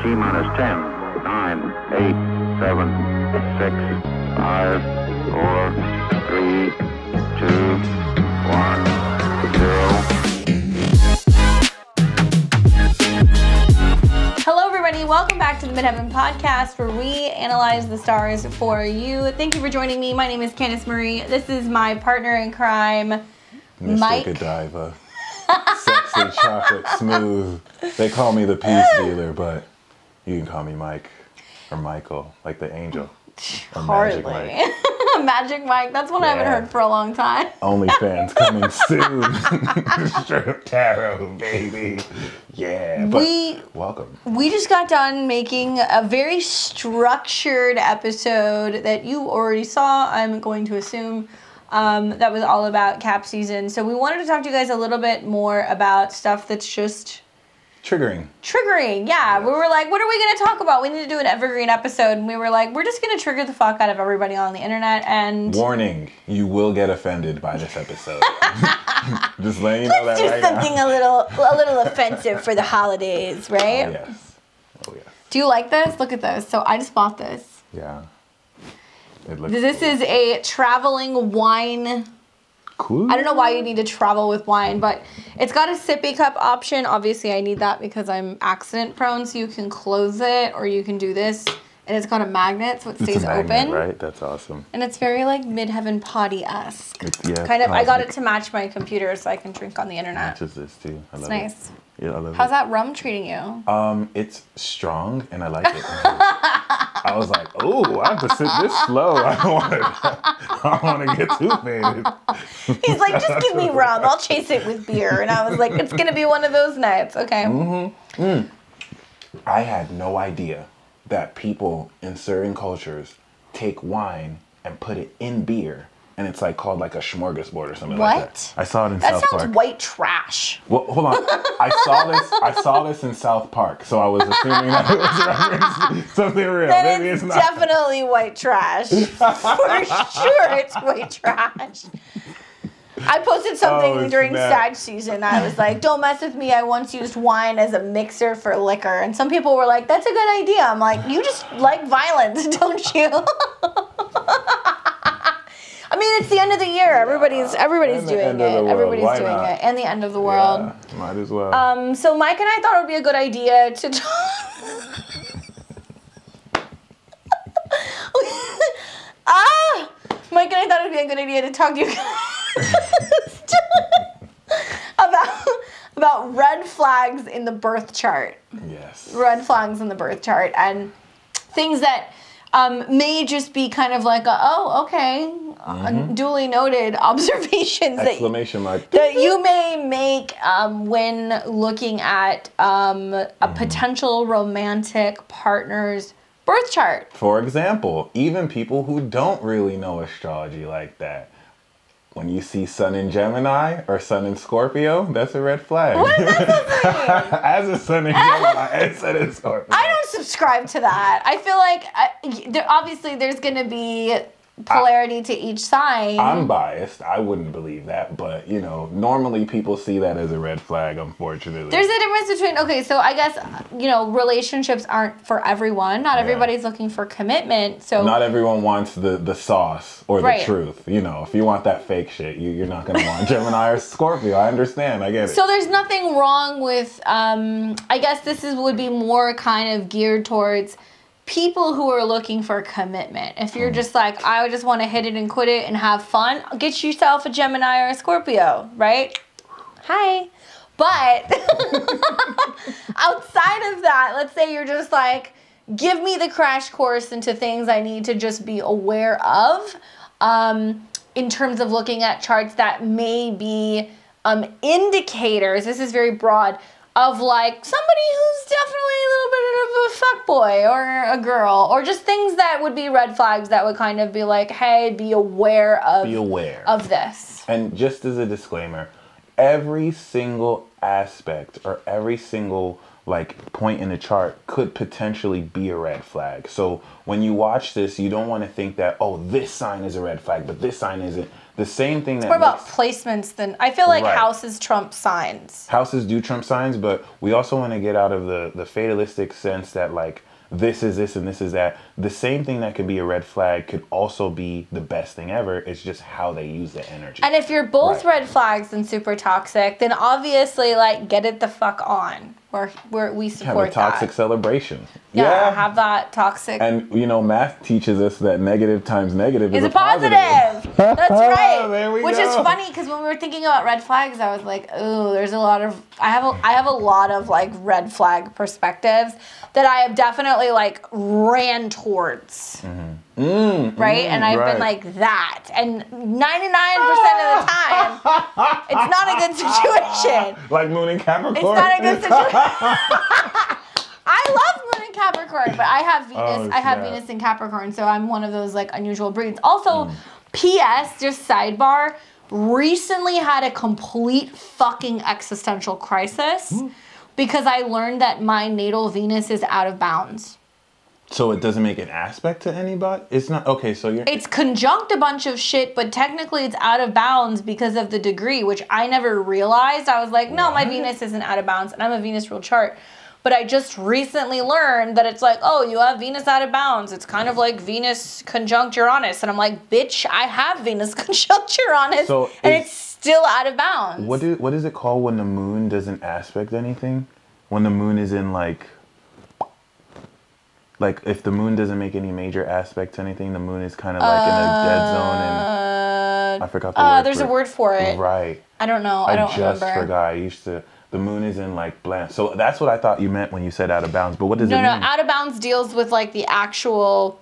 T-minus 10, 9, 8, 7, 6, 5, 4, 3, 2, 1, 0. Hello everybody, welcome back to the Midheaven Podcast, where we analyze the stars for you. Thank you for joining me. My name is Candice Marie. This is my partner in crime, Mr. Mike. Godiva. Sexy, chocolate, smooth. They call me the peace dealer, but you can call me Mike or Michael, like the angel. Or Hardly. Magic Mike. Magic Mike, that's one I haven't heard for a long time. OnlyFans coming soon. Straight up tarot, baby. Yeah, but welcome. We just got done making a very structured episode that you already saw, I'm going to assume. That was all about cap season. So we wanted to talk to you guys a little bit more about stuff that's just Triggering. Yeah. We were like, what are we going to talk about? We need to do an evergreen episode. And we were like, we're just going to trigger the fuck out of everybody on the internet. And warning, you will get offended by this episode. Just letting you know that Let's right do something now. a little offensive for the holidays, right? Oh, yes. Oh, yes. Do you like this? Look at this. So I just bought this. Yeah. It looks This cool. is a traveling wine. Cool. I don't know why you need to travel with wine, but it's got a sippy cup option. Obviously, I need that because I'm accident prone, so you can close it or you can do this. And it's got a magnet, so it stays It's a magnet, open. right? That's awesome. And it's very like Midheaven Potty-esque. Yeah, Kind of. I got it cosmic. to match my computer so I can drink on the internet. Matches this too. I It's love nice. it. Yeah, I love How's it. that rum treating you? It's strong and I like it. I was like, oh, I have to sit this slow. I don't want to get too faded. He's like, just give me rum. I'll chase it with beer. And I was like, it's going to be one of those nights. Okay. I had no idea that people in certain cultures take wine and put it in beer. And it's like called like a smorgasbord or something like that. I saw it in That South sounds Park. white trash. Well, hold on. I saw this in South Park, so I was assuming that it was referenced to something real. That Maybe is it's not. definitely white trash. For sure it's white trash. I posted something Oh, during snap. Sag season. I was like, don't mess with me. I once used wine as a mixer for liquor. And some people were like, that's a good idea. I'm like, you just like violence, don't you? I mean, it's the end of the year. Everybody's And the doing end of the it. world. Everybody's Why doing not? it. And the end of the world. Yeah, might as well. So Mike and I thought it would be a good idea to Mike and I thought it would be a good idea to talk to you guys about red flags in the birth chart. Yes. Red flags in the birth chart and things that may just be kind of like duly noted observations Exclamation mark. that you may make when looking at a potential romantic partner's birth chart. For example, even people who don't really know astrology like that, when you see Sun in Gemini or Sun in Scorpio, that's a red flag. What is that supposed to mean? As a Sun in Gemini and Sun in Scorpio. I don't subscribe to that. I feel like obviously there's going to be polarity to each sign. I'm biased. I wouldn't believe that, but you know, normally people see that as a red flag, unfortunately. There's a difference between, okay, so I guess, relationships aren't for everyone. Not everybody's looking for commitment. So not everyone wants the sauce or the Right. truth. You know, if you want that fake shit, you're not going to want Gemini or Scorpio. I understand. I get it. So there's nothing wrong with, I guess this would be more kind of geared towards people who are looking for commitment. If you're just like, I just want to hit it and quit it and have fun, get yourself a Gemini or a Scorpio, right? Hi. But outside of that, let's say you're just like, give me the crash course into things I need to just be aware of in terms of looking at charts that may be indicators, this is very broad, of like somebody who's definitely a little bit of a fuckboy or a girl, or just things that would be red flags that would kind of be like, hey, be aware of this. And just as a disclaimer, every single aspect or every single like point in the chart could potentially be a red flag. So when you watch this, you don't want to think that, oh, this sign is a red flag, but this sign isn't. The same thing that more about placements than I feel like houses trump signs. Houses do trump signs, but we also want to get out of the fatalistic sense that like this is this and this is that. The same thing that could be a red flag could also be the best thing ever. It's just how they use the energy. And if you're both red flags and super toxic, then obviously like get it the fuck on. We support have a toxic celebration. Yeah, have that toxic. And you know, math teaches us that negative times negative is a positive. That's right. There we Which go. is funny because when we were thinking about red flags, I was like, oh, there's a lot of I have a lot of like red flag perspectives that I have definitely like ran towards. Right? And I've been like that. And 99% of the time, it's not a good situation. Like Moon in Capricorn. It's not a good situation. I love Moon in Capricorn, but I have Venus. I have Venus in Capricorn, so I'm one of those like unusual breeds. Also, P.S. just sidebar. Recently had a complete fucking existential crisis because I learned that my natal Venus is out of bounds. So it doesn't make an aspect to anybody? It's not, okay, so you're... It's conjunct a bunch of shit, but technically it's out of bounds because of the degree, which I never realized. I was like, no, my Venus isn't out of bounds, and I'm a Venus rule chart. But I just recently learned that it's like, oh, you have Venus out of bounds. It's kind of like Venus conjunct Uranus. And I'm like, bitch, I have Venus conjunct Uranus, and it's still out of bounds. What is it called when the moon doesn't aspect anything? When the moon is in like if the moon doesn't make any major aspect to anything, the moon is kind of like in a dead zone, and I forgot the word. There's a word for it. Right. I don't know. I don't remember. I just forgot. The moon is in like bland. So that's what I thought you meant when you said out of bounds. But what does it mean? No, out of bounds deals with like the actual,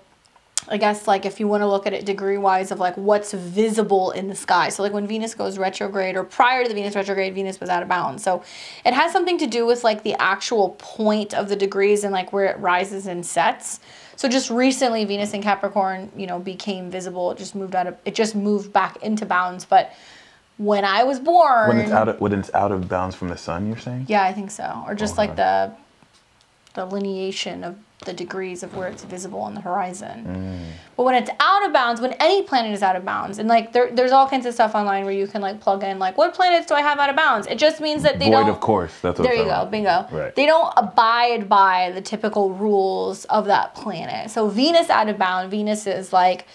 I guess, like if you want to look at it degree-wise of like what's visible in the sky. So like when Venus goes retrograde or prior to the Venus retrograde, Venus was out of bounds. So it has something to do with like the actual point of the degrees and like where it rises and sets. So just recently Venus in Capricorn, you know, became visible. It just moved back into bounds. But when I was born... When it's out of bounds from the sun, you're saying? Yeah, I think so. Or just like the lineation of the degrees of where it's visible on the horizon. But when it's out of bounds, when any planet is out of bounds, and like there's all kinds of stuff online where you can like plug in like, what planets do I have out of bounds? It just means that they don't... Void of course. That's what there you go, bingo. Right. They don't abide by the typical rules of that planet. So Venus out of bound, Venus is like,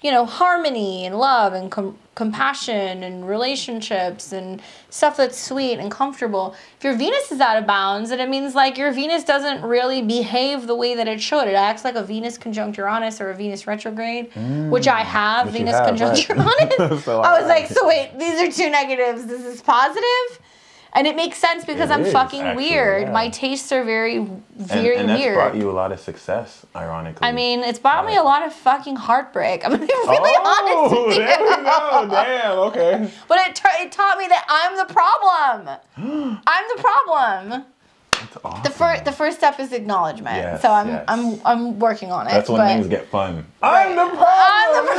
you know, harmony and love and compassion and relationships and stuff that's sweet and comfortable. If your Venus is out of bounds, then it means like your Venus doesn't really behave the way that it should. It acts like a Venus conjunct Uranus or a Venus retrograde, which I have, Venus conjunct Uranus. So I was like, so wait, these are two negatives. This is positive? And it makes sense because I'm fucking weird. Yeah. My tastes are very weird. And that's brought you a lot of success, ironically. I mean, it's brought me a lot of fucking heartbreak. I'm going to be really honest with you. There we go. Damn, okay. But it taught me that I'm the problem. I'm the problem. That's awesome. The first step is acknowledgement. Yes, so I'm working on it. That's when things get fun. Right. I'm the problem.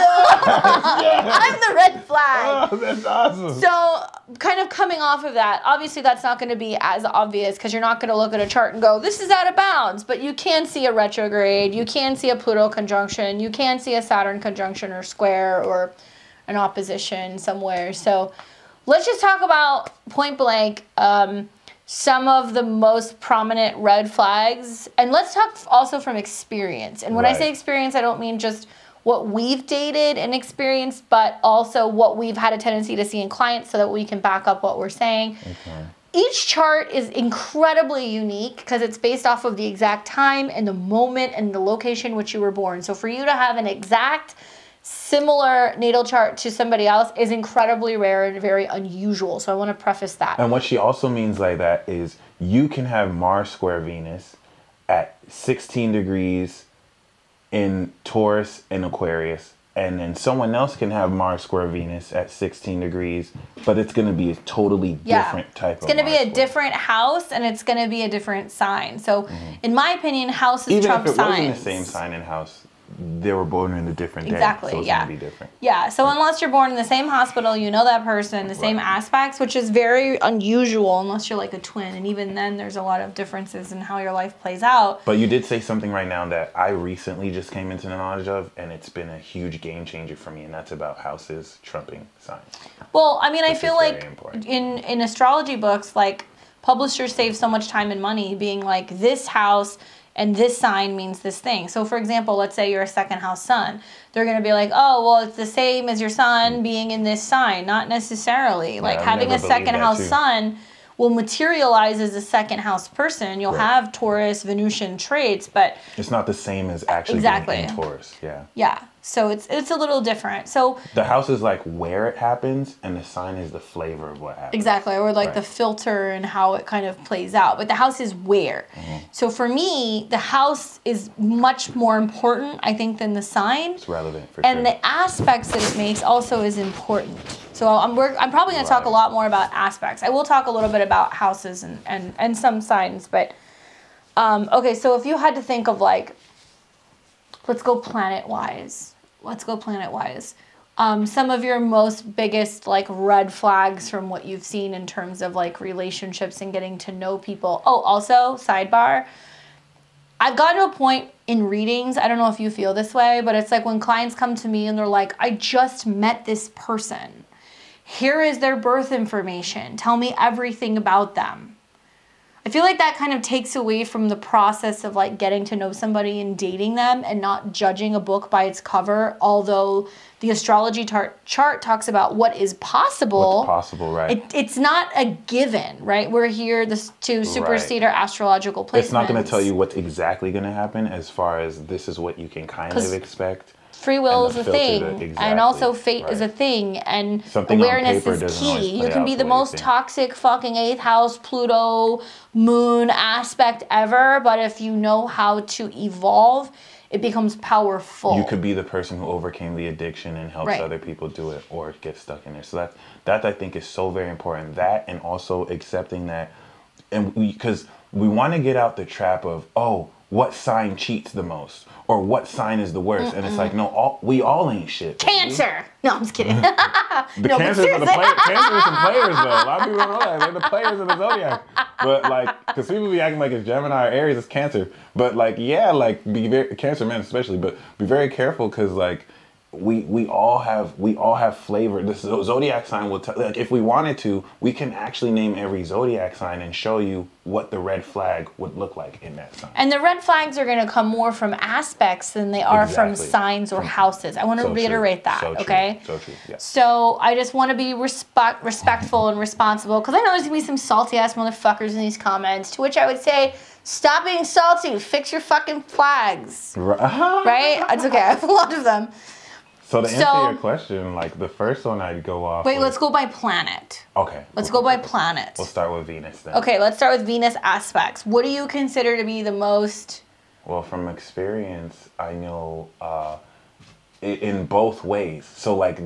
Yes. I'm the red flag. Oh, that's awesome. So kind of coming off of that, obviously that's not going to be as obvious because you're not going to look at a chart and go, this is out of bounds. But you can see a retrograde. You can see a Pluto conjunction. You can see a Saturn conjunction or square or an opposition somewhere. So let's just talk about point blank some of the most prominent red flags. And let's talk also from experience. And when I say experience, I don't mean just what we've dated and experienced, but also what we've had a tendency to see in clients so that we can back up what we're saying. Okay. Each chart is incredibly unique because it's based off of the exact time and the moment and the location in which you were born. So for you to have an exact similar natal chart to somebody else is incredibly rare and very unusual. So I want to preface that. And what she also means like that is you can have Mars square Venus at 16 degrees in Taurus and Aquarius. And then someone else can have Mars square Venus at 16 degrees, but it's going to be a totally different type of It's going to be a different house, and it's going to be a different sign. So in my opinion, houses trump signs. Even if it wasn't the same sign and house, they were born in a different day. Exactly, So it's yeah. going to be different. Yeah, so unless you're born in the same hospital, you know that person, the same aspects, which is very unusual unless you're like a twin. And even then, there's a lot of differences in how your life plays out. But you did say something right now that I recently just came into the knowledge of, and it's been a huge game changer for me, and that's about houses trumping signs. Well, I mean, I feel like important. in astrology books, like publishers save so much time and money being like, this house and this sign means this thing. So for example, let's say you're a second house sun. They're going to be like, oh, well, it's the same as your sun being in this sign. Not necessarily. Like having a second house sun will materialize as a second house person. You'll have Taurus, Venusian traits, but it's not the same as actually being in Taurus. Yeah. Yeah. So it's a little different. So the house is like where it happens, and the sign is the flavor of what happens. Exactly, or like the filter and how it kind of plays out. But the house is where. So for me, the house is much more important, I think, than the sign. It's relevant for and the aspects that it makes also is important. So I'm probably going to talk a lot more about aspects. I will talk a little bit about houses and some signs, but okay. So if you had to think of like, let's go planet-wise. Some of your most biggest like red flags from what you've seen in terms of like relationships and getting to know people. Oh, also, sidebar, I've gotten to a point in readings, I don't know if you feel this way, but it's like when clients come to me and they're like, I just met this person. Here is their birth information. Tell me everything about them. I feel like that kind of takes away from the process of like getting to know somebody and dating them and not judging a book by its cover, although the astrology chart talks about what is possible. What's possible, right? It's not a given, right? We're here to supersede our astrological placements. It's not going to tell you what's exactly going to happen as far as this is what you can kind of expect. Free will is a thing, and also fate is a thing, and awareness is key. You can be the most toxic fucking 8th house, Pluto, moon aspect ever, but if you know how to evolve, it becomes powerful. You could be the person who overcame the addiction and helps other people do it or get stuck in there. So that I think is so very important. That, and also accepting that, and because we want to get out the trap of, oh, what sign cheats the most, or what sign is the worst, and it's like, no, we all ain't shit. Cancer. No, I'm just kidding. The Cancers are the players. Cancers are some players, though. A lot of people don't know that. They're the players of the zodiac. But like, because people be acting like it's Gemini or Aries, it's Cancer. But like, yeah, like Cancer men especially. But be very careful, because like, we all have flavor. The zodiac sign will tell. Like, if we wanted to, we can actually name every zodiac sign and show you what the red flag would look like in that sign. And the red flags are going to come more from aspects than they are from signs or houses. I want to reiterate that, okay? So true. Yeah. So I just want to be respectful and responsible, because I know there's going to be some salty ass motherfuckers in these comments. To which I would say, stop being salty. Fix your fucking flags. Right? It's okay. I have a lot of them. So to answer your question, like the first one I'd go off. Wait, let's go by planet. Okay. Let's go by planet. We'll start with Venus then. Okay, let's start with Venus aspects. What do you consider to be the most? Well, from experience, I know in both ways. So like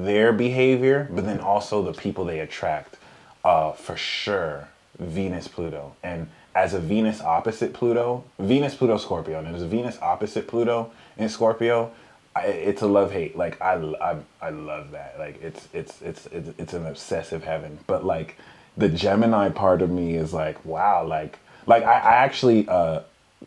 their behavior, but then also the people they attract. For sure, Venus Pluto. And as a Venus opposite Pluto, Venus Pluto Scorpio, and as a Venus opposite Pluto in Scorpio, it's a love-hate. Like I love that. Like it's an obsessive heaven. But like the Gemini part of me is like, wow, like I actually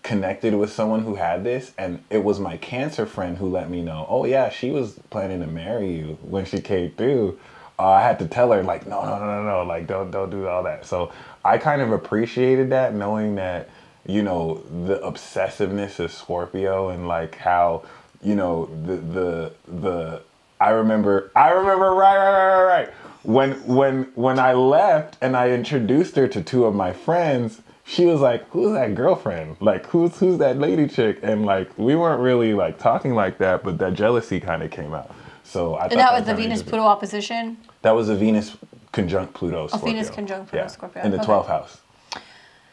connected with someone who had this, and it was my Cancer friend who let me know, oh yeah, she was planning to marry you when she came through. I had to tell her like, no, like don't do all that. So I kind of appreciated that, knowing that, you know, the obsessiveness of Scorpio, and like how, you know, I remember right. When I left and I introduced her to two of my friends, she was like, who's that girlfriend? Like, who's that lady chick? And like, we weren't really like talking like that, but that jealousy kind of came out. So I thought that was the Venus-Pluto opposition? That was a Venus conjunct Pluto Scorpio. Venus conjunct Pluto Scorpio. In the 12th house.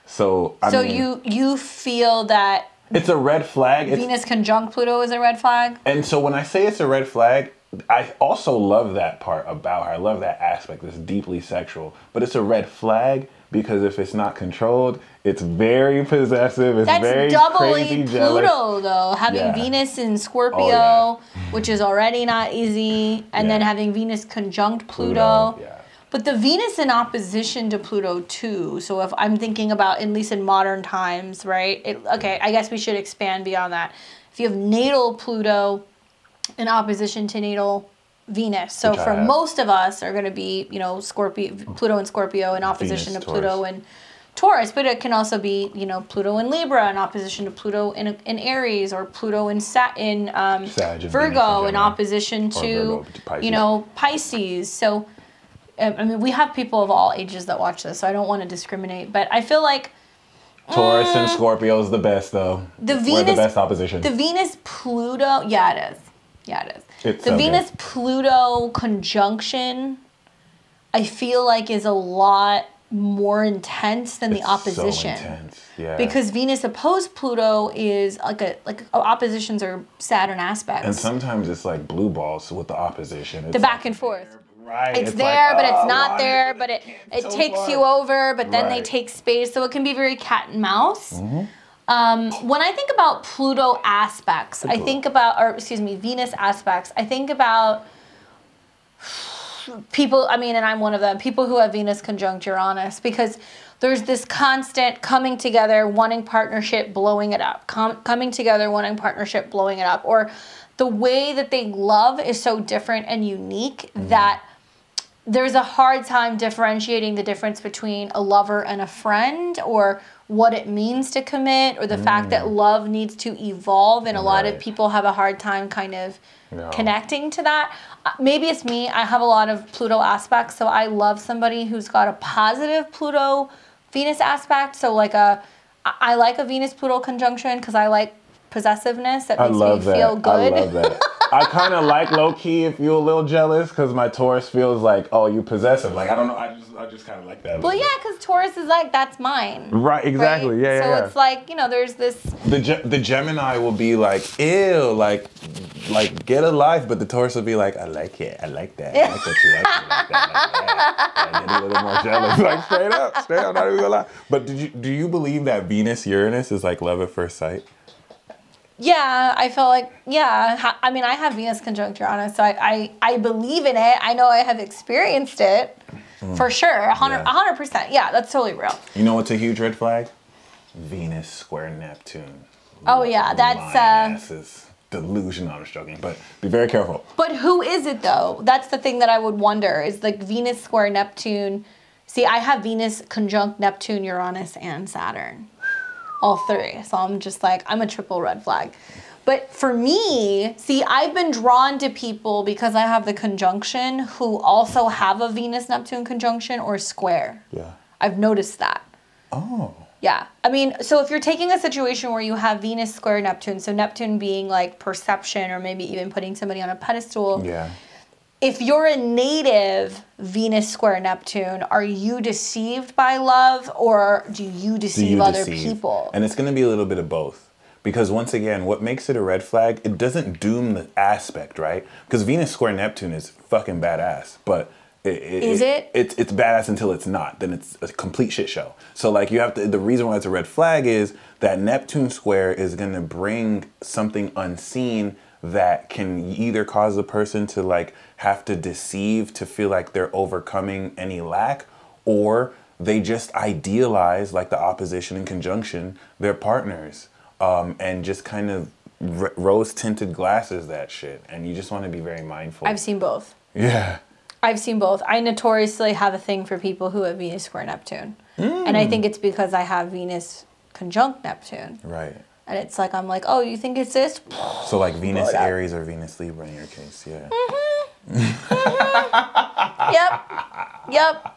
So I mean, you feel that it's a red flag. Venus conjunct Pluto is a red flag? And so when I say it's a red flag, I also love that part about her. I love that aspect. It's deeply sexual. But it's a red flag because if it's not controlled, it's very possessive. It's That's very doubly crazy Pluto, jealous. though. Having Yeah. Venus in Scorpio, Oh, which is already not easy, and then Yeah. having Venus conjunct Pluto. Yeah. But the Venus in opposition to Pluto, too. So if I'm thinking about, at least in modern times, right? Okay, I guess we should expand beyond that. If you have natal Pluto in opposition to natal Venus. So Which I for have. most of us are going to be, you know, Pluto and Scorpio in opposition Venus, to Pluto Taurus. and Taurus. But it can also be, you know, Pluto in Libra in opposition to Pluto in Aries, or Pluto in Sag and Venus Virgo in Gemini. opposition to, Virgo to Pisces. you know, Pisces. So, I mean, we have people of all ages that watch this, so I don't want to discriminate. But I feel like Taurus and Scorpio is the best, though. the We're Venus, the best opposition. the Venus-Pluto, yeah, it is. Yeah, it is. It's The so good. Venus-Pluto conjunction, I feel like, is a lot more intense than the opposition. So intense. Yeah. Because Venus opposed Pluto is like oppositions are Saturn aspects. And sometimes it's like blue balls with the opposition. It's the back and forth. Right. It's there, like, but it's oh, not why there, did but it so takes far? you over, but then they Right. take space. So it can be very cat and mouse. Mm-hmm. When I think about Pluto aspects, I think about, or excuse me, Venus aspects, I think about people, I mean, and I'm one of them, people who have Venus conjunct Uranus, because there's this constant coming together, wanting partnership, blowing it up, coming together, wanting partnership, blowing it up, or the way that they love is so different and unique that there's a hard time differentiating the difference between a lover and a friend, or what it means to commit, or the fact that love needs to evolve, and a lot of Right. people have a hard time kind of Yeah. connecting to that. Maybe it's me. I have a lot of Pluto aspects, so I love somebody who's got a positive Pluto Venus aspect. So like I like a Venus Pluto conjunction because I like possessive-ness. That I makes love me that. feel good. I love that. I kind of like low key if you're a little jealous, because my Taurus feels like, oh, you possessive. Like, I don't know. I just kind of like that. Well, yeah, because Taurus is like, that's mine. Right. Exactly. Right? Yeah. So Yeah. it's like, you know, there's this. The Gemini will be like, ew, like get a life, but the Taurus will be like, I like it, I like that, I like that you like it like that, and get a little more jealous, like straight up, not even gonna lie. But do you believe that Venus Uranus is like love at first sight? Yeah, I feel like, yeah. I mean, I have Venus conjunct Uranus, so I believe in it. I know I have experienced it for sure, 100%. Yeah, that's totally real. You know what's a huge red flag? Venus square Neptune. Oh yeah, that's delusion. I'm joking, but be very careful. But who is it though? That's the thing that I would wonder, is like Venus square Neptune. See, I have Venus conjunct Neptune, Uranus, and Saturn. All three. So I'm just like, I'm a triple red flag. But for me, see, I've been drawn to people because I have the conjunction who also have a Venus Neptune conjunction or square. Yeah. I've noticed that. Oh. Yeah. I mean, so if you're taking a situation where you have Venus square Neptune, so Neptune being like perception, or maybe even putting somebody on a pedestal. Yeah. If you're a native Venus square Neptune, are you deceived by love, or do you deceive other people? And it's going to be a little bit of both. Because once again, what makes it a red flag, it doesn't doom the aspect, right? Because Venus square Neptune is fucking badass, but Is it? It's badass until it's not. Then it's a complete shit show. So like you have to. The reason why it's a red flag is that Neptune square is going to bring something unseen that can either cause the person to like have to deceive to feel like they're overcoming any lack, or they just idealize, like the opposition and conjunction, their partners, and just kind of rose tinted glasses that shit. And you just want to be very mindful. I've seen both. Yeah. I've seen both. I notoriously have a thing for people who have Venus square Neptune. And I think it's because I have Venus conjunct Neptune. Right. And it's like, I'm like, oh, you think it's this? So like Venus Blow it up. Aries or Venus Libra in your case, yeah. Yep.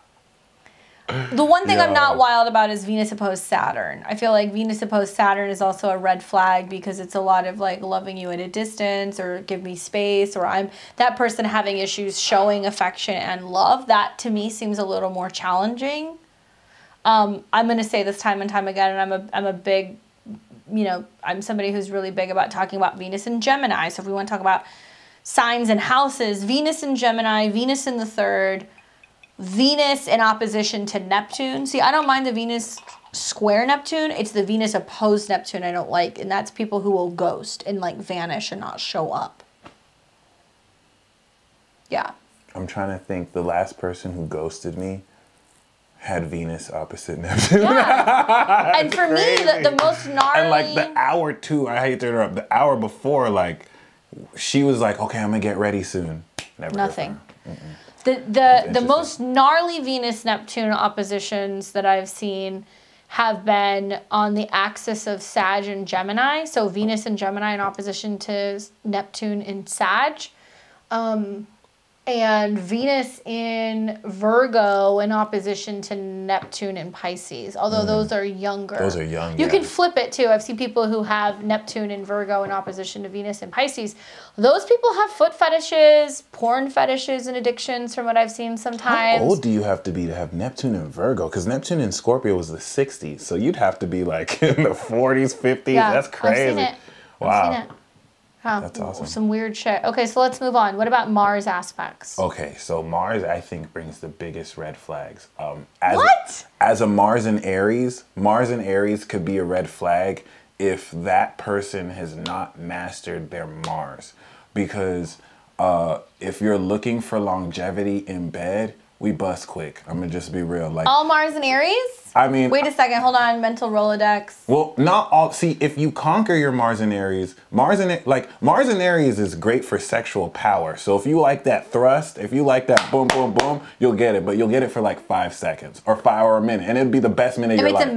The one thing I'm Yeah. not wild about is Venus opposed Saturn. I feel like Venus opposed Saturn is also a red flag because it's a lot of like loving you at a distance, or give me space, or I'm that person having issues showing affection and love. That to me seems a little more challenging. I'm going to say this time and time again, and I'm a big, you know, I'm somebody who's really big about talking about Venus and Gemini. So if we want to talk about signs and houses, Venus in Gemini, Venus in the third, Venus in opposition to Neptune. See, I don't mind the Venus square Neptune. It's the Venus opposed Neptune I don't like. And that's people who will ghost and like vanish and not show up. Yeah. I'm trying to think. The last person who ghosted me had Venus opposite Neptune. Yeah. And for me, the most gnarly... And like the hour too, I hate to interrupt, the hour before, like, she was like, okay, I'm gonna get ready soon. Never. Nothing. The most gnarly Venus-Neptune oppositions that I've seen have been on the axis of Sag and Gemini. So Venus and Gemini in opposition to Neptune in Sag. And Venus in Virgo in opposition to Neptune in Pisces. Although those are younger. Those are young, You can flip it too. I've seen people who have Neptune in Virgo in opposition to Venus in Pisces. Those people have foot fetishes, porn fetishes, and addictions from what I've seen sometimes. How old do you have to be to have Neptune in Virgo? Because Neptune in Scorpio was the 60s. So you'd have to be like in the 40s, 50s. Yeah, That's crazy. I've seen it. Wow. I've seen it. Huh, That's awesome. Some weird shit. Okay, so let's move on. What about Mars aspects? Okay, so Mars, I think, brings the biggest red flags. What? As a Mars in Aries could be a red flag if that person has not mastered their Mars. Because if you're looking for longevity in bed, we bust quick. I'm gonna just be real. Like all Mars and Aries? I mean, wait a second. Hold on. Mental Rolodex. Well, not all. See, if you conquer your Mars in Aries, Mars in Aries is great for sexual power. So if you like that thrust, if you like that boom, boom, boom, you'll get it. But you'll get it for like 5 seconds or a minute, and it'd be the best minute of your life. If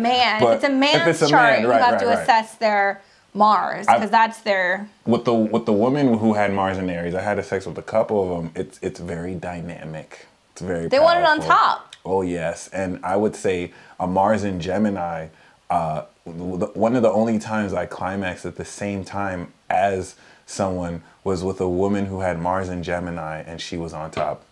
it's a man's chart, you have to assess their Mars because that's their. With the woman who had Mars in Aries, I had sex with a couple of them. It's very dynamic. It's very. They want it on top. Oh yes, and I would say a Mars in Gemini. One of the only times I climaxed at the same time as someone was with a woman who had Mars in Gemini, and she was on top.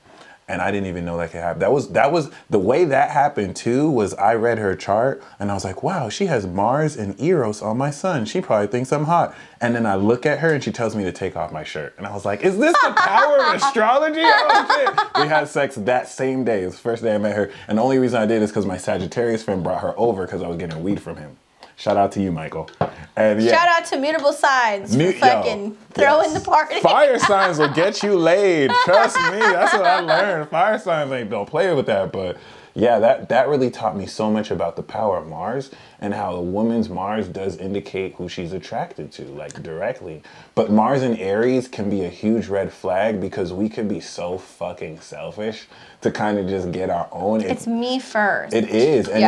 And I didn't even know that could happen. That was the way that happened too. Was I read her chart and I was like, wow, she has Mars and Eros on my sun. She probably thinks I'm hot. And then I look at her and she tells me to take off my shirt. And I was like, is this the power of astrology? Oh shit! We had sex that same day. It was the first day I met her, and the only reason I did is because my Sagittarius friend brought her over because I was getting weed from him. Shout out to you, Michael. And yeah. Shout out to mutable signs for fucking throwing the party. Fire signs will get you laid. Trust me. That's what I learned. Fire signs don't play with that. But yeah, that really taught me so much about the power of Mars and how a woman's Mars does indicate who she's attracted to, like directly. But Mars in Aries can be a huge red flag because we could be so fucking selfish to kind of just get our own. It's me first. It is. And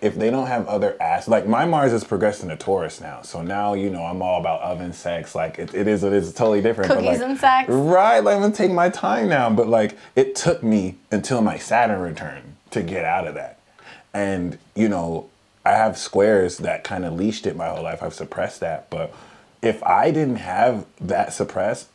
if they don't have other like my Mars is progressing to Taurus now. So now, I'm all about oven sex. Like it is totally different. Cookies and sex. Right. Like I'm gonna take my time now. But like it took me until my Saturn returned to get out of that. And, I have squares that kind of leashed it my whole life. I've suppressed that. But if I didn't have that suppressed,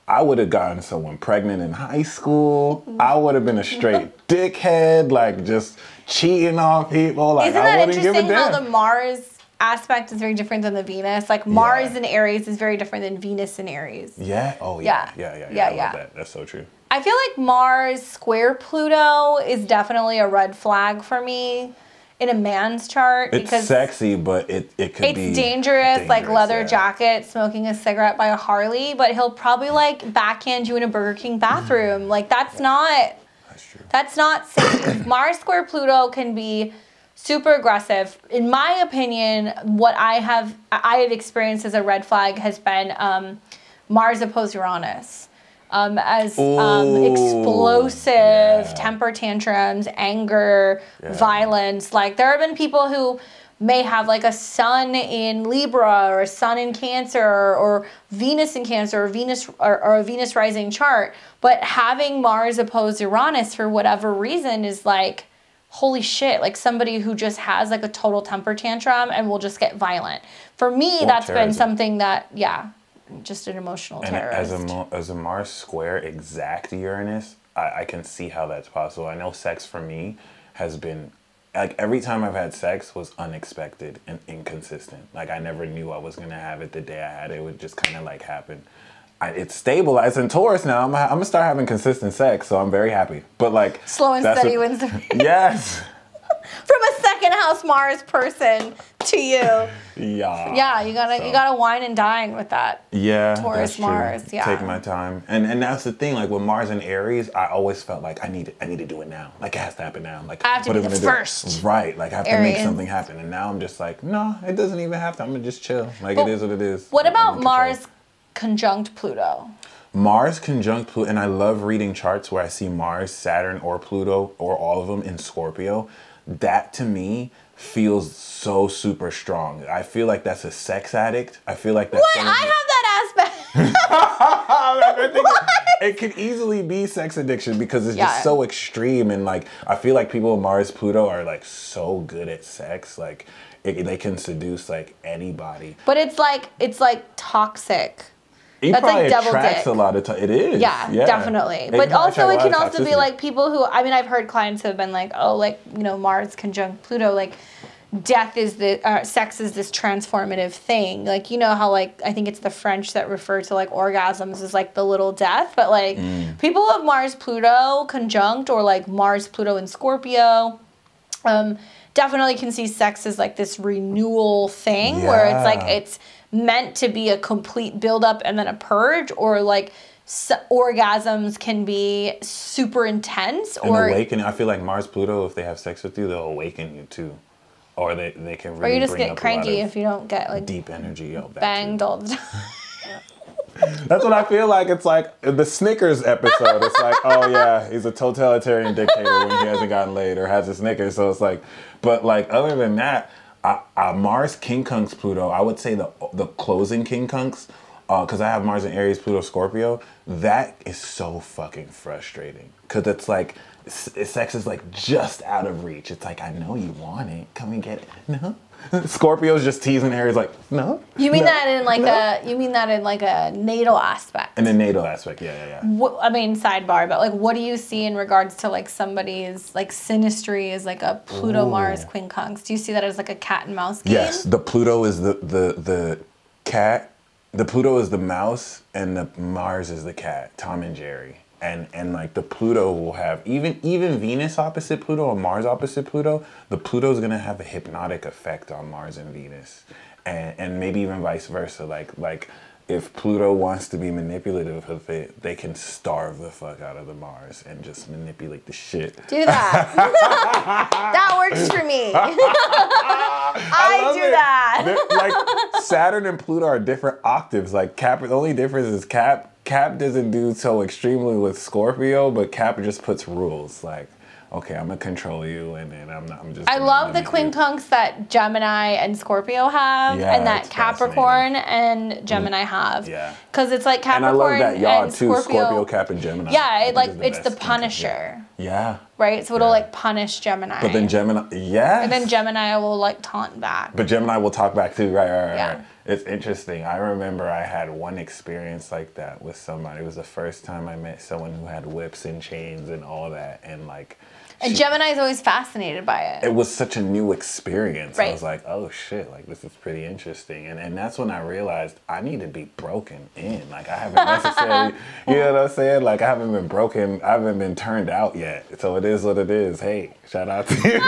I would have gotten someone pregnant in high school. I would have been a straight dickhead, like just cheating on people. Like, isn't that interesting how the Mars aspect is very different than the Venus? Like Mars in Aries is very different than Venus in Aries. Yeah. Oh yeah. Yeah. I love that. That's so true. I feel like Mars square Pluto is definitely a red flag for me in a man's chart. It's because sexy, but it could be dangerous, like leather jacket, smoking a cigarette by a Harley, but he'll probably like backhand you in a Burger King bathroom. Like that's not safe. Mars square Pluto can be super aggressive. In my opinion, what I have experienced as a red flag has been Mars opposed Uranus. Explosive temper tantrums, anger, violence. Like there have been people who may have like a sun in Libra or a sun in Cancer or Venus in Cancer or Venus or a Venus rising chart, but having Mars opposed Uranus for whatever reason is like, holy shit, like somebody who just has like a total temper tantrum and will just get violent. For me, that's been something that, just an emotional terrorist. As a Mars square exact Uranus, I can see how that's possible. I know sex for me has been, like every time I've had sex was unexpected and inconsistent. Like I never knew I was going to have it the day I had it. It would just kind of like happen. it's stabilized in Taurus now. I'm gonna start having consistent sex, so I'm very happy. But like slow and steady wins the race. Yes. From a second house Mars person to you. Yeah. Yeah, you gotta wine and dine with that. Yeah. Taurus Mars. Yeah. Take my time. And that's the thing. Like with Mars and Aries, I always felt like I need to do it now. Like it has to happen now. Like I have to be the first. Right. Like I have to make something happen. And now I'm just like, no, it doesn't even have to. I'm gonna just chill. Like it is what it is. What about Mars conjunct Pluto? Mars conjunct Pluto, and I love reading charts where I see Mars, Saturn, or Pluto, or all of them in Scorpio. That to me feels so super strong. I feel like that's a sex addict. I feel like that's what? I have that aspect. It could easily be sex addiction because it's just so extreme, and like I feel like people with Mars, Pluto are like so good at sex. Like they can seduce like anybody. But it's like toxic. That's like double dick. A lot of time. It is. Yeah, definitely. But also it can also be like people who, I mean, I've heard clients who have been like, oh, like, you know, Mars conjunct Pluto, like death is sex is this transformative thing. Like, you know how like, I think it's the French that refer to like orgasms as like the little death, but like people of Mars Pluto conjunct or like Mars Pluto in Scorpio, definitely can see sex as like this renewal thing where it's like, it's meant to be a complete buildup and then a purge, or like orgasms can be super intense or awakening. I feel like Mars Pluto, if they have sex with you, they'll awaken you too, or they can really. Or you just get cranky if you don't get like deep energy banged all the time. That's what I feel like. It's like the Snickers episode. It's like, oh yeah, he's a totalitarian dictator when he hasn't gotten laid or has a Snickers. So it's like, but like other than that. Mars quincunx Pluto, I would say the closing quincunx, because I have Mars and Aries, Pluto, Scorpio. That is so fucking frustrating because it's like sex is like just out of reach. It's like I know you want it, come and get it. No, Scorpio's just teasing Aries like no. You mean that in like a natal aspect? In a natal aspect, yeah. I mean, sidebar, but like, what do you see in regards to like somebody's like synastry is like a Pluto Mars quincunx? Do you see that as like a cat and mouse game? Yes, the Pluto is the cat, the Pluto is the mouse, and the Mars is the cat, Tom and Jerry. And like the Pluto will have even Venus opposite Pluto or Mars opposite Pluto, the Pluto's gonna have a hypnotic effect on Mars and Venus, and maybe even vice versa. Like if Pluto wants to be manipulative of it, they can starve the fuck out of the Mars and just manipulate the shit. Do that. That works for me. I do that. Like Saturn and Pluto are different octaves. Like Cap, the only difference is Cap doesn't do so extremely with Scorpio, but Cap just puts rules. Like, okay, I'm gonna control you, and then I'm just. I love the quincunx that Gemini and Scorpio have, and that Capricorn and Gemini have. Yeah. Because it's like Capricorn and I love that y'all and too, Scorpio, Cap, and Gemini. Yeah, it's the Punisher. Yeah. Right, so it'll like punish Gemini. But then Gemini, and then Gemini will like taunt back. But Gemini will talk back too, right. It's interesting. I remember I had one experience like that with somebody. It was the first time I met someone who had whips and chains and all that, and like. And Gemini is always fascinated by it. It was such a new experience. Right. I was like, oh shit, like this is pretty interesting. And that's when I realized I need to be broken in. Like I haven't necessarily, you know what I'm saying? Like I haven't been broken, I haven't been turned out yet. So it is what it is. Hey, shout out to you.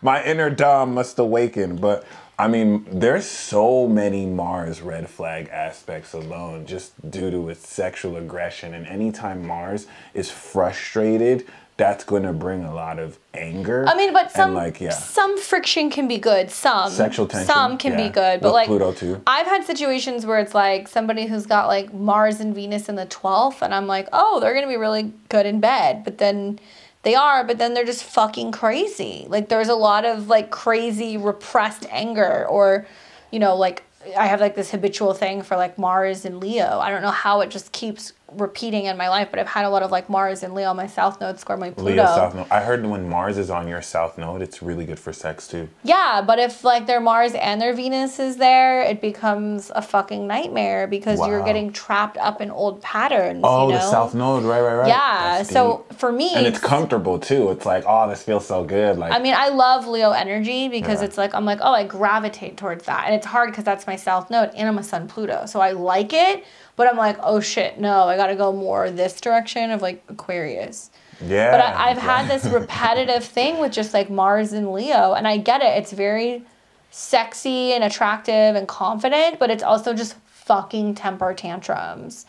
My inner Dom must awaken. But I mean, there's so many Mars red flag aspects alone just due to its sexual aggression. And anytime Mars is frustrated, that's going to bring a lot of anger. I mean, but some friction can be good. Some sexual tension. Some can be good, but with like Pluto too. I've had situations where it's like somebody who's got like Mars and Venus in the 12th, and I'm like, oh, they're going to be really good in bed, but then they're just fucking crazy. Like there's a lot of like crazy repressed anger, or you know, like I have like this habitual thing for like Mars and Leo. I don't know how it just keeps repeating in my life, but I've had a lot of like Mars and Leo. My South Node square my Pluto. Leo South Node. I heard when Mars is on your South Node, it's really good for sex too. Yeah, but if like their Mars and their Venus is there, it becomes a fucking nightmare because you're getting trapped up in old patterns. Oh, you know? The South Node, right. Yeah, That's so deep. for me, and it's comfortable too. It's like, oh, this feels so good. Like, I mean, I love Leo energy because it's like I'm like, oh, I gravitate towards that, and it's hard because that's my South Node and I'm a Sun Pluto, so I like it. But I'm like, oh shit, no, I gotta go more this direction of like Aquarius. Yeah. But I've had this repetitive thing with just like Mars and Leo, and I get it. It's very sexy and attractive and confident, but it's also just fucking temper tantrums.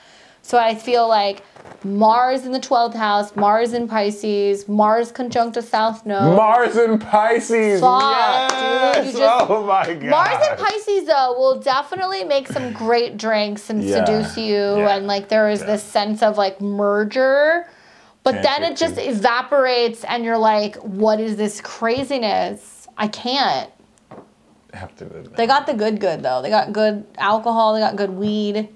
So I feel like Mars in the 12th house, Mars in Pisces, Mars conjunct a South Node. Mars in Pisces. Fuck, yes! dude. You just, oh my god. Mars in Pisces though will definitely make some great drinks and seduce you, and like there is this sense of like merger, but then it just evaporates and you're like, what is this craziness? I can't. They got the good though. They got good alcohol, they got good weed.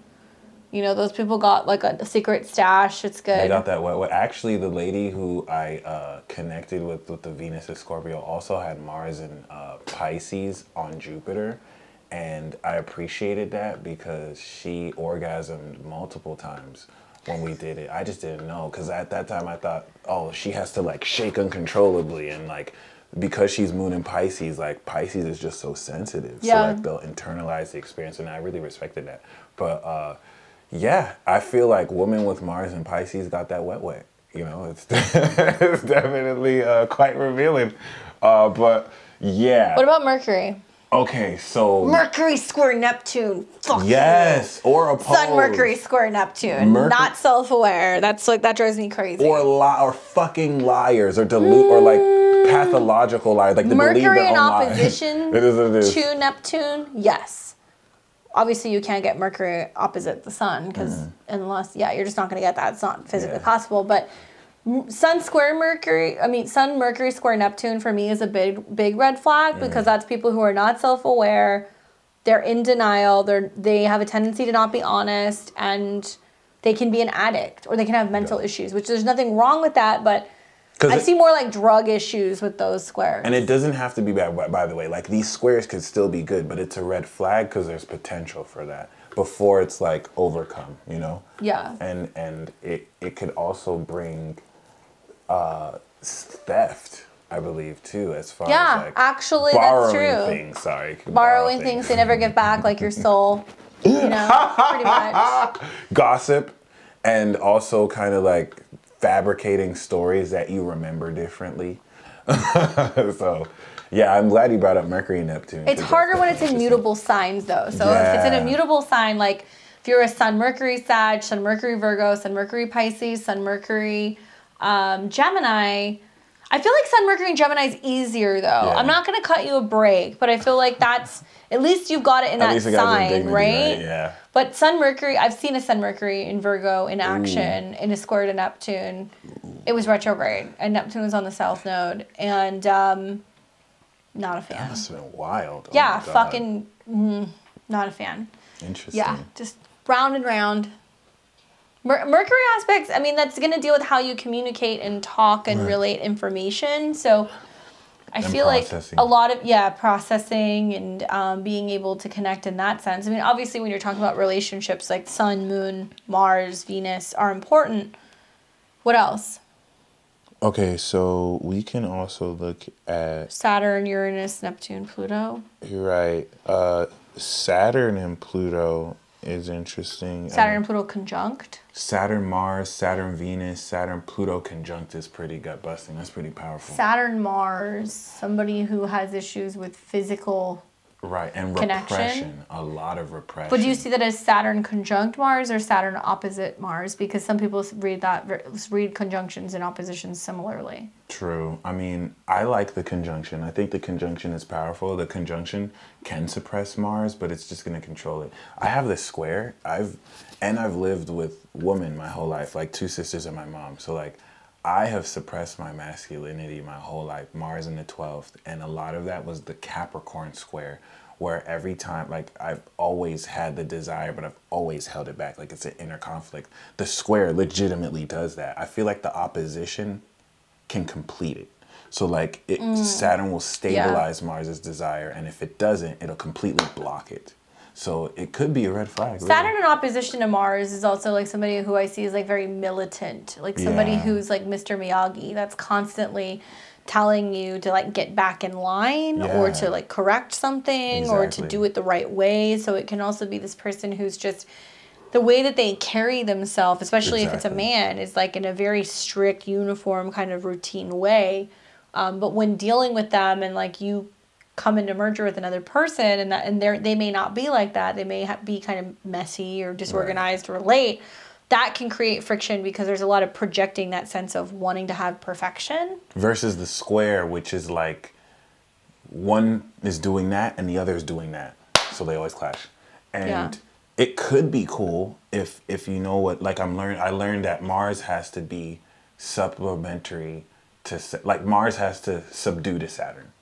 You know, those people got like a secret stash. It's good. They got that wet. Actually, the lady who I connected with the Venus of Scorpio also had Mars in Pisces on Jupiter. And I appreciated that because she orgasmed multiple times when we did it. I just didn't know because at that time I thought, oh, she has to like shake uncontrollably. And like, because she's moon in Pisces, like Pisces is just so sensitive. Yeah. So like they'll internalize the experience. And I really respected that. But, yeah, I feel like women with Mars and Pisces got that wet. You know, it's it's definitely quite revealing. But yeah. What about Mercury? Okay, so Mercury square Neptune. Fuck yes, you. or opposed. Sun Mercury square Neptune. Not self-aware. That's like that drives me crazy. Or fucking liars, or or like pathological liars, like they believe Mercury their in own lies. opposition It is. to Neptune. Yes. Obviously, you can't get Mercury opposite the sun because unless, you're just not going to get that. It's not physically possible. But Sun Mercury square Neptune for me is a big red flag because that's people who are not self-aware. They're in denial. They have a tendency to not be honest, and they can be an addict or they can have mental issues, which there's nothing wrong with that, but I see more like drug issues with those squares. And it doesn't have to be bad, by the way. Like, these squares could still be good, but it's a red flag because there's potential for that before it's like overcome, you know? Yeah. And it could also bring theft, I believe, too, as far as like actually, borrowing that's true. things. Sorry, borrowing things they never give back, like your soul. You know, pretty much. Gossip, and also kind of like fabricating stories that you remember differently. So, yeah, I'm glad you brought up Mercury and Neptune. It's harder when it's in mutable signs, though. So if it's in a mutable sign, like if you're a Sun Mercury Sag, Sun Mercury Virgo, Sun Mercury Pisces, Sun Mercury Gemini. I feel like Sun Mercury and Gemini is easier, though. Yeah. I'm not going to cut you a break, but I feel like that's, at least you've got it in that sign, right? Yeah. But Sun Mercury, I've seen a Sun Mercury in Virgo in action in a square to Neptune. It was retrograde, and Neptune was on the South Node, and not a fan. That must have been wild. Yeah, fucking not a fan. Interesting. Yeah, just round and round. Mercury aspects, I mean, that's going to deal with how you communicate and talk and relate information. So I feel processing. Like a lot of, processing and being able to connect in that sense. I mean, obviously, when you're talking about relationships, like Sun, Moon, Mars, Venus are important. What else? Okay, so we can also look at Saturn, Uranus, Neptune, Pluto. You're right. Saturn and Pluto is interesting. Saturn and Pluto conjunct. Saturn, Mars, Saturn, Venus, Saturn, Pluto conjunct is pretty gut busting. That's pretty powerful. Saturn, Mars, somebody who has issues with physical and connection. Repression. A lot of repression. But do you see that as Saturn conjunct Mars or Saturn opposite Mars? Because some people read conjunctions and oppositions similarly. True. I mean, I like the conjunction. I think the conjunction is powerful. The conjunction can suppress Mars, but it's just going to control it. I have this square. I've lived with women my whole life, like 2 sisters and my mom. So like, I have suppressed my masculinity my whole life, Mars in the 12th, and a lot of that was the Capricorn square, where every time, like, I've always had the desire, but I've always held it back. Like, it's an inner conflict. The square legitimately does that. I feel like the opposition can complete it. So, like, Saturn will stabilize Mars's desire, and if it doesn't, it'll completely block it. So it could be a red flag. Really. Saturn in opposition to Mars is also like somebody who I see as like very militant, like somebody who's like Mr. Miyagi, that's constantly telling you to like get back in line or to like correct something or to do it the right way. So it can also be this person who's just, the way that they carry themselves, especially if it's a man, is like in a very strict, uniform kind of routine way. But when dealing with them and like you come into merger with another person and they may not be like that, they may be kind of messy or disorganized or late, that can create friction because there's a lot of projecting that sense of wanting to have perfection. Versus the square, which is like one is doing that and the other is doing that. So they always clash. And it could be cool if you know what, like I learned that Mars has to be supplementary to, like Mars has to subdue to Saturn.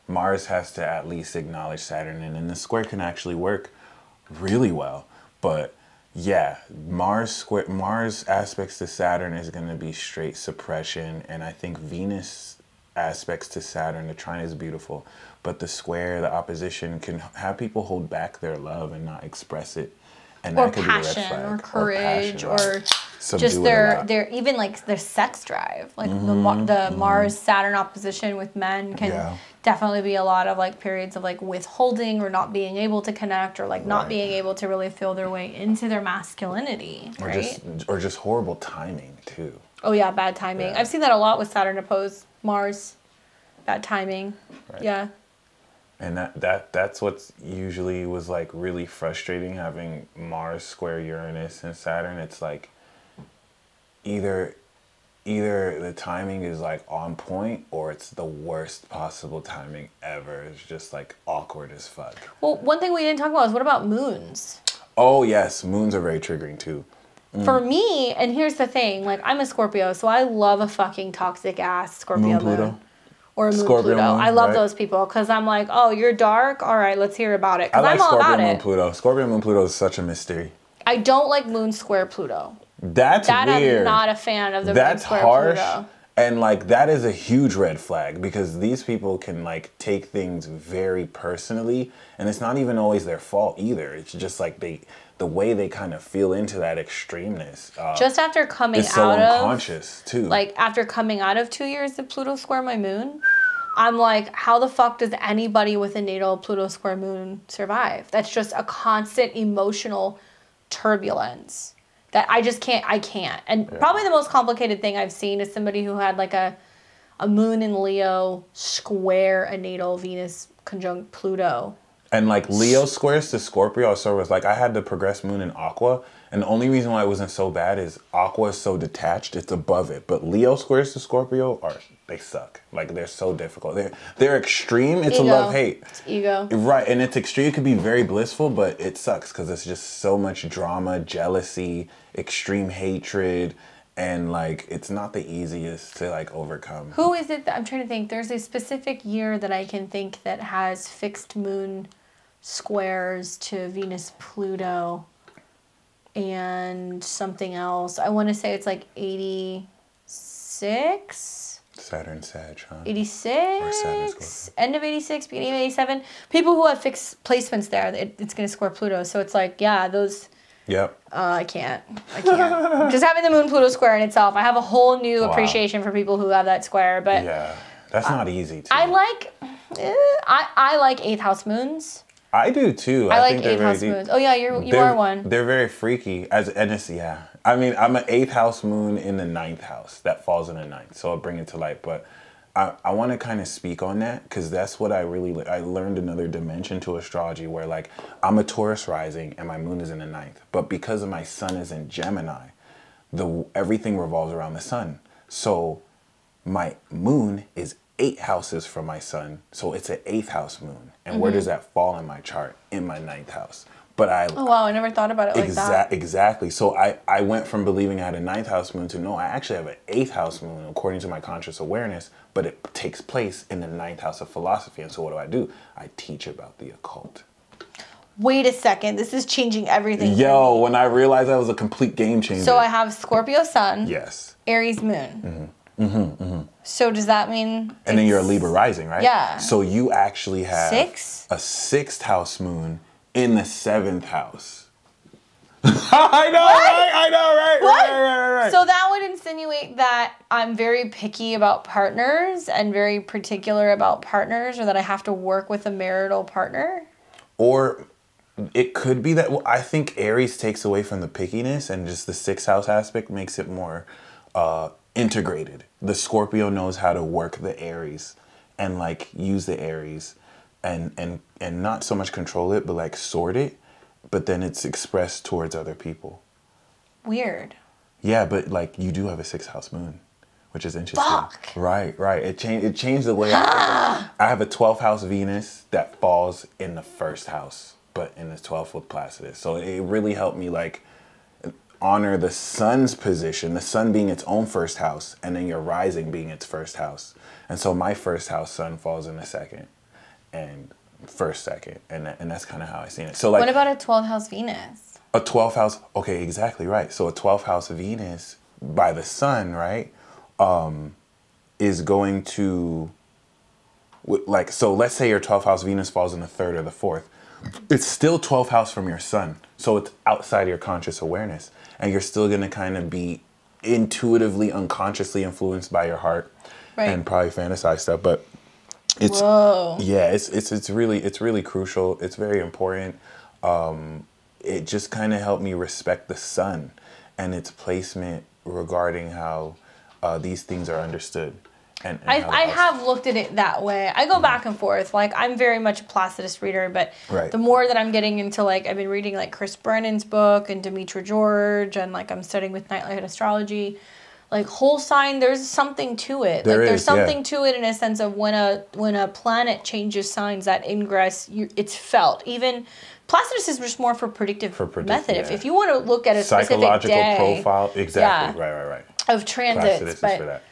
Mars has to at least acknowledge Saturn, and then the square can actually work really well. But yeah, Mars aspects to Saturn is going to be straight suppression, and I think Venus aspects to Saturn, the trine is beautiful, but the square, the opposition, can have people hold back their love and not express it. And or that could passion, be a red flag. or courage, or Subdue just their even like their sex drive. Like the Mars Saturn opposition with men can definitely be a lot of like periods of like withholding or not being able to connect or like not being able to really feel their way into their masculinity. Or just horrible timing too. Oh yeah, bad timing. I've seen that a lot with Saturn opposed Mars. Bad timing. Yeah. And that's what's usually was like really frustrating, having Mars square Uranus and Saturn. It's like either the timing is like on point or it's the worst possible timing ever. It's just like awkward as fuck. Well, one thing we didn't talk about is what about moons? Oh yes, moons are very triggering too. For me, and here's the thing, like I'm a Scorpio, so I love a fucking toxic ass Scorpio moon. Or a moon Scorpio Pluto. Moon, I love those people because I'm like, oh, you're dark? All right, let's hear about it. Because I like I'm all Scorpio about Moon it. Pluto. Scorpio Moon Pluto is such a mystery. I don't like moon square Pluto. That's weird. I'm not a fan of the moon square harsh, Pluto. And like that is a huge red flag because these people can like take things very personally, and it's not even always their fault either. It's just like the way they kind of feel into that extremeness. Just after coming so out of unconscious too. Like after coming out of 2 years of Pluto square my moon, I'm like, how the fuck does anybody with a natal Pluto square moon survive? That's just a constant emotional turbulence that I just can't. And probably the most complicated thing I've seen is somebody who had like a moon in Leo square a natal Venus conjunct Pluto. And like Leo squares to Scorpio also was like, I had the progressed moon in Aqua, and the only reason why it wasn't so bad is Aqua is so detached, it's above it. But Leo squares to Scorpio they suck. Like they're so difficult. They're extreme. It's ego. A love-hate. It's ego. Right, and it's extreme. It could be very blissful, but it sucks because it's just so much drama, jealousy, extreme hatred, and like it's not the easiest to like overcome. Who is it that I'm trying to think? There's a specific year that I can think that has fixed moon squares to Venus Pluto and something else. I want to say it's like 86. Saturn Sag, huh? 86, end of 86, beginning of 87. People who have fixed placements there, it's going to square Pluto. So it's like, yeah, those... Yep. I can't. Just having the moon Pluto square in itself, I have a whole new appreciation for people who have that square. But yeah, that's not easy, too. I like 8th house moons. I do too. I like 8th house moons. Oh yeah, you are one. They're very freaky. Yeah. I mean, I'm an 8th house moon in the 9th house. That falls in the 9th, so I'll bring it to light. But I want to kind of speak on that because that's what I learned another dimension to astrology where like I'm a Taurus rising and my moon is in the 9th. But because of my sun is in Gemini, everything revolves around the sun. So my moon is 8 houses from my sun, so it's an 8th house moon. And where does that fall in my chart? In my 9th house. But oh wow, I never thought about it like that. Exactly. So I went from believing I had a 9th house moon to no, I actually have an 8th house moon according to my conscious awareness, but it takes place in the 9th house of philosophy. And so what do? I teach about the occult. Wait a second. This is changing everything. Yo, when I realized that was a complete game changer. So I have Scorpio sun. Yes. Aries moon. So does that mean? And then you're a Libra rising, right? Yeah. So you actually have a 6th house moon in the 7th house. I know, right? I know, right? What? Right. So that would insinuate that I'm very picky about partners and very particular about partners, or that I have to work with a marital partner? Or it could be that, well, I think Aries takes away from the pickiness, and just the 6th house aspect makes it more integrated. The Scorpio knows how to work the Aries and like use the Aries and not so much control it, but like sort it, but then it's expressed towards other people. Weird. Yeah, but like you do have a 6th house moon, which is interesting. Fuck. Right. It changed the way I have a 12th house Venus that falls in the 1st house, but in the 12th with Placidus. So it really helped me like honor the sun's position, the sun being its own 1st house, and then your rising being its 1st house. And so my 1st house sun falls in the 2nd, and 1st, 2nd, and that's kind of how I seen it. So like, what about a 12th house Venus? A 12th house, okay, exactly right. So a 12th house Venus by the sun, right, is going to, like, so let's say your 12th house Venus falls in the 3rd or the 4th. It's still 12th house from your sun. So it's outside of your conscious awareness. And you're still going to kind of be intuitively, unconsciously influenced by your heart, and probably fantasize stuff. But it's, yeah, it's really crucial. It's very important. It just kind of helped me respect the sun and its placement regarding how these things are understood. And I have looked at it that way. I go back and forth. Like, I'm very much a Placidus reader, but the more that I'm getting into, like, I've been reading, like, Chris Brennan's book and Demetra George, and, like, I'm studying with Nightlight Astrology. Like, whole sign, there's something to it. There's something to it in a sense of when a planet changes signs, that ingress, it's felt. Even Placidus is just more for predictive method. Yeah. If you want to look at a specific psychological day, profile, exactly, right. of transits, Placidus is for that.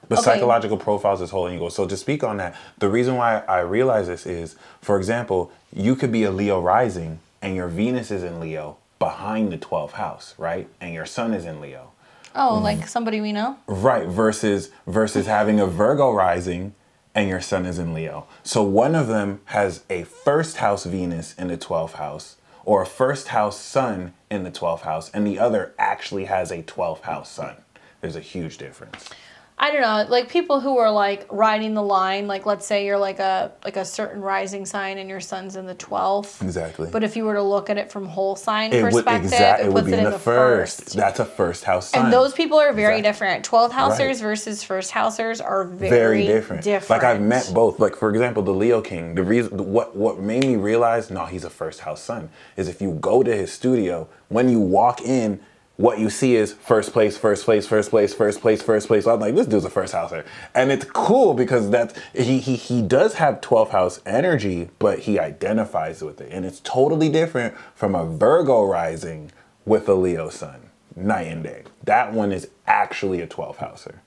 But psychological profiles is whole ego. So to speak on that, the reason why I realize this is, for example, you could be a Leo rising and your Venus is in Leo behind the 12th house, right? And your sun is in Leo. Oh, like somebody we know? Right, versus having a Virgo rising and your sun is in Leo. So one of them has a 1st house Venus in the 12th house, or a 1st house sun in the 12th house, and the other actually has a 12th house sun. There's a huge difference. I don't know, like people who are like riding the line, like let's say you're like a certain rising sign and your sun's in the 12th. Exactly. But if you were to look at it from whole sign it perspective, it would be in the 1st. That's a 1st house sign. And those people are very different. 12th housers versus 1st housers are very different. Like I've met both. Like for example, the Leo King, the reason what made me realize, no, he's a 1st house sun, is if you go to his studio, when you walk in, what you see is first place. I'm like, this dude's a 1st houser. And it's cool because he does have 12th house energy, but he identifies with it. And it's totally different from a Virgo rising with a Leo sun. Night and day. That one is actually a 12th houser.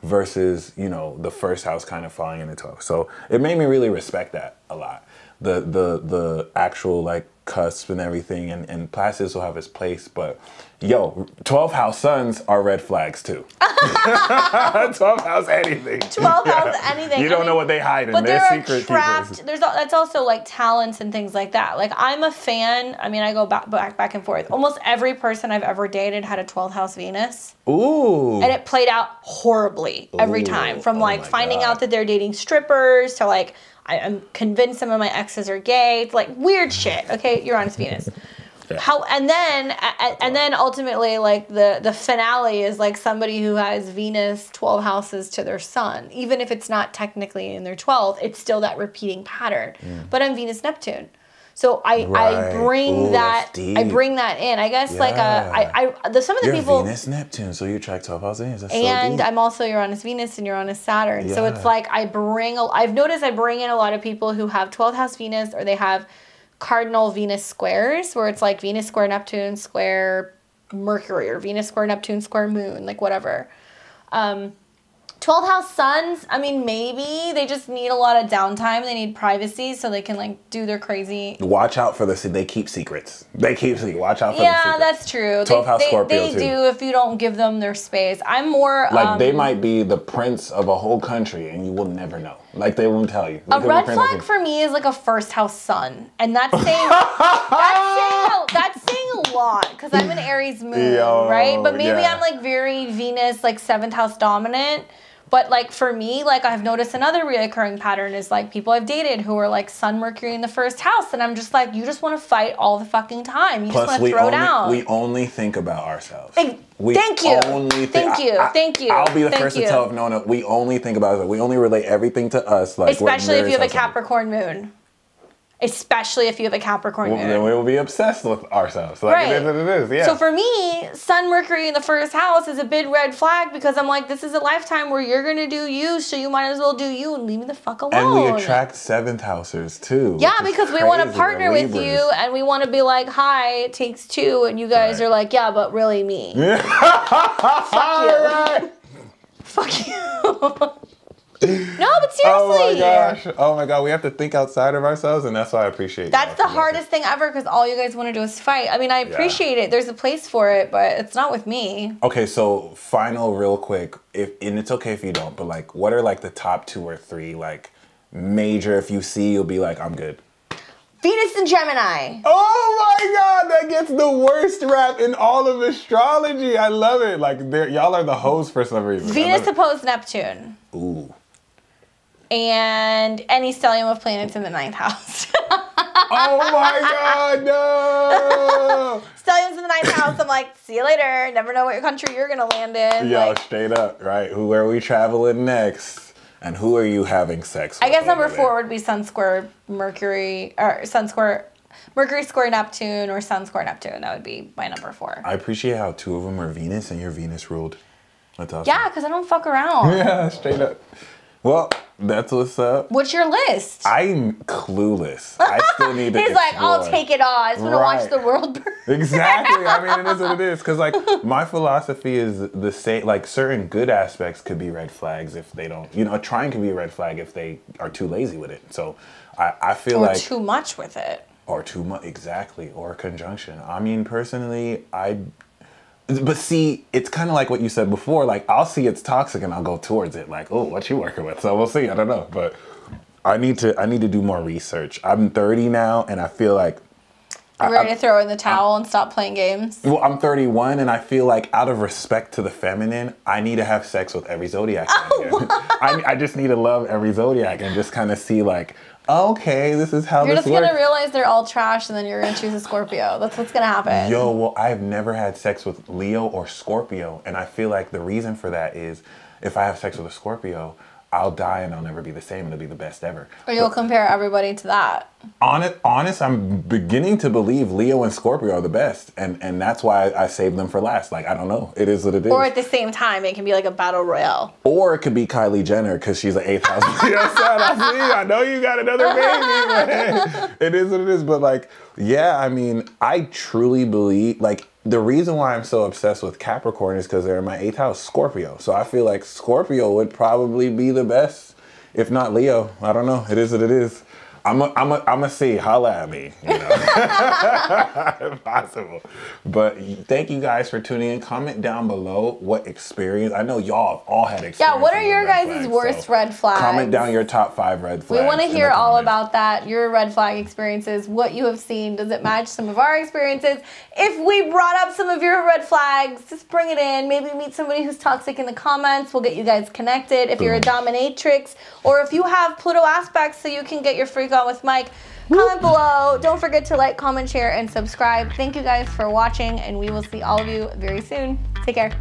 Versus, you know, the 1st house kind of falling in the 12th. So it made me really respect that a lot. The actual like cusp and everything, and Placidus will have his place, but yo, 12th house suns are red flags too. 12th house anything. 12th house anything. You don't know what they hide in. But They're there are secret trapped. That's also like talents and things like that. Like I'm a fan. I mean, I go back and forth. Almost every person I've ever dated had a 12th house Venus. Ooh. And it played out horribly every time. From like finding out that they're dating strippers to like I'm convinced some of my exes are gay. It's like weird shit. Okay, Uranus Venus. And then ultimately like the finale is like somebody who has Venus 12 houses to their sun. Even if it's not technically in their 12th, it's still that repeating pattern. But I'm Venus Neptune. So I bring that in. I guess like some of the people Venus Neptune, so you track 12 houses. That's and so deep. I'm also Uranus Venus and Uranus Saturn. So it's like I've noticed I bring in a lot of people who have 12th house Venus, or they have cardinal Venus squares, where it's like Venus square Neptune square Mercury, or Venus square Neptune square Moon, like whatever. To 12th house suns, I mean, maybe they just need a lot of downtime. They need privacy so they can like do their crazy. Watch out for they keep secrets. They keep secrets. Watch out for the secrets. Yeah, that's true. 12th house Scorpio they too. do if you don't give them their space. I'm more like they might be the prince of a whole country and you will never know. Like they won't tell you. A red flag for me is like a first house sun, and that's saying that's saying a lot because I'm an Aries moon, right? But maybe I'm like very Venus, like 7th house dominant. But like for me, like I've noticed another reoccurring pattern is like people I've dated who are like Sun, Mercury in the 1st house, and I'm just like, you just want to fight all the fucking time. You just want to throw down. We only think about ourselves. Thank you. Thank you. I'll be the first to tell Nona, we only think about it. We only relate everything to us. Like especially if you have a Capricorn moon. Especially if you have a Capricorn moon. Then we will be obsessed with ourselves. Like right. It is what it is, yeah. So for me, Sun, Mercury in the 1st house is a big red flag because I'm like, this is a lifetime where you're going to do you, so you might as well do you and leave me the fuck alone. And we attract 7th housers too. Yeah, because we want to partner with you and we want to be like, hi, it takes 2. And you guys are like, yeah, but really me. Fuck you. Fuck you. No, but seriously. Oh my god, we have to think outside of ourselves, and that's why I appreciate that's the hardest thing ever because all you guys want to do is fight. I mean, I appreciate it. There's a place for it, but it's not with me. Okay, so final real quick, and it's okay if you don't, but like what are like the top 2 or 3 like major, if you see you'll be like, I'm good? Venus and Gemini. Oh my god, that gets the worst rap in all of astrology. I love it. Like y'all are the hosts for some reason. Venus opposed Neptune. Ooh. And any stellium of planets in the 9th house. Oh my god, no! Stellium's in the 9th house. I'm like, see you later. Never know what country you're gonna land in. Yo, like, straight up, right? Where are we traveling next? And who are you having sex with? I guess number 4 would be Sun square Mercury, or Sun square Mercury square Neptune, or Sun square Neptune. That would be my number 4. I appreciate how 2 of them are Venus and you're Venus ruled. That's awesome. Yeah, because I don't fuck around. Yeah, straight up. Well, that's what's up. What's your list? I'm clueless. I still need to He's like, I'll take it all. I just want to watch the world burn. Exactly. I mean, it is what it is. Because, like, my philosophy is the same. Like, certain good aspects could be red flags if they don't. You know, a trine can be a red flag if they are too lazy with it. So, I feel like... Or too much with it. Or too much. Exactly. Or a conjunction. I mean, personally, But see, it's kind of like what you said before. Like, I'll see it's toxic and I'll go towards it. Like, oh, what you working with? So we'll see. I don't know. But I need to do more research. I'm 30 now, and I feel like you're ready to throw in the towel and stop playing games. Well, I'm 31, and I feel like out of respect to the feminine, I need to have sex with every zodiac. I just need to love every zodiac and just kind of see like, okay, this is how this works. You're just going to realize they're all trash, and then you're going to choose a Scorpio. That's what's going to happen. Yo, well, I've never had sex with Leo or Scorpio, and I feel like the reason for that is if I have sex with a Scorpio, I'll die and I'll never be the same. It'll be the best ever. Or you'll compare everybody to that. Honest, I'm beginning to believe Leo and Scorpio are the best. And that's why I saved them for last. Like, I don't know. It is what it is. Or at the same time, it can be like a battle royale. Or it could be Kylie Jenner because she's an 8th house. You know what I'm saying? I know you got another baby, man. It is what it is. But like, yeah, I mean, I truly believe, like, the reason why I'm so obsessed with Capricorn is because they're in my 8th house, Scorpio. So I feel like Scorpio would probably be the best, if not Leo. I don't know. It is what it is. I'm a see. Holla at me. You know? If possible. But thank you guys for tuning in. Comment down below what experience. I know y'all have all had experience. Yeah, what are your guys' worst red flags? Comment down your top 5 red flags. We want to hear all about that. Your red flag experiences, what you have seen. Does it match some of our experiences? If we brought up some of your red flags, just bring it in. Maybe meet somebody who's toxic in the comments. We'll get you guys connected. If you're a dominatrix, or if you have Pluto aspects so you can get your freak on with Mike, comment below. Don't forget to like, comment, share, and subscribe. Thank you guys for watching, and we will see all of you very soon. Take care.